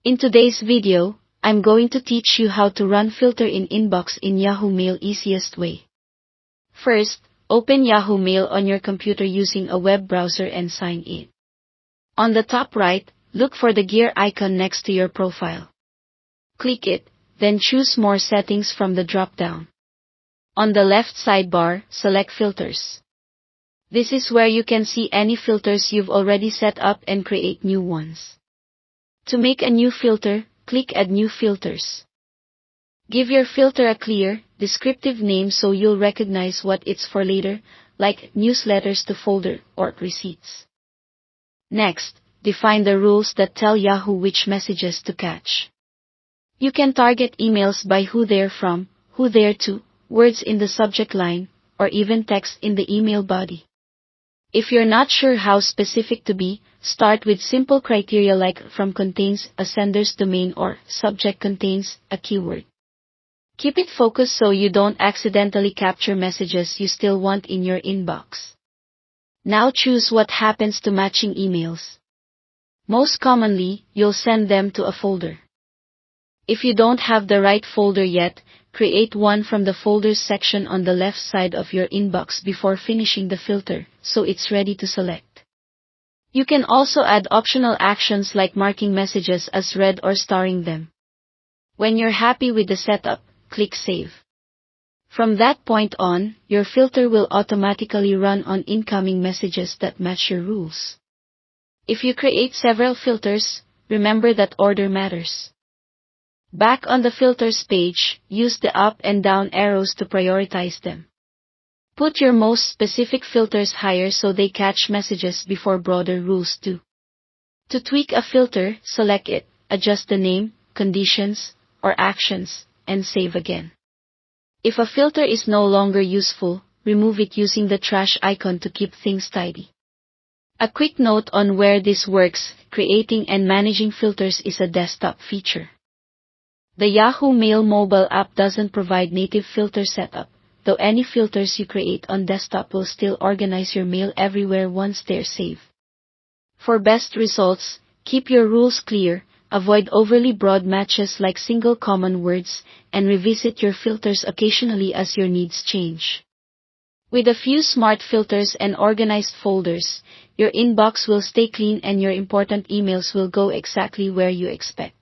In today's video, I'm going to teach you how to run filter in inbox in Yahoo Mail easiest way. First, open Yahoo Mail on your computer using a web browser and sign in. On the top right, look for the gear icon next to your profile. Click it, then choose More Settings from the drop-down. On the left sidebar, select Filters. This is where you can see any filters you've already set up and create new ones. To make a new filter, click Add New Filters. Give your filter a clear, descriptive name so you'll recognize what it's for later, like newsletters to folder or receipts. Next, define the rules that tell Yahoo which messages to catch. You can target emails by who they're from, who they're to, words in the subject line, or even text in the email body. If you're not sure how specific to be, start with simple criteria like from contains a sender's domain or subject contains a keyword. Keep it focused so you don't accidentally capture messages you still want in your inbox. Now choose what happens to matching emails. Most commonly, you'll send them to a folder. If you don't have the right folder yet, create one from the folders section on the left side of your inbox before finishing the filter, so it's ready to select. You can also add optional actions like marking messages as read or starring them. When you're happy with the setup, click Save. From that point on, your filter will automatically run on incoming messages that match your rules. If you create several filters, remember that order matters. Back on the filters page, use the up and down arrows to prioritize them. Put your most specific filters higher so they catch messages before broader rules do. To tweak a filter, select it, adjust the name, conditions, or actions, and save again. If a filter is no longer useful, remove it using the trash icon to keep things tidy. A quick note on where this works: creating and managing filters is a desktop feature. The Yahoo Mail mobile app doesn't provide native filter setup, though any filters you create on desktop will still organize your mail everywhere once they're saved. For best results, keep your rules clear, avoid overly broad matches like single common words, and revisit your filters occasionally as your needs change. With a few smart filters and organized folders, your inbox will stay clean and your important emails will go exactly where you expect.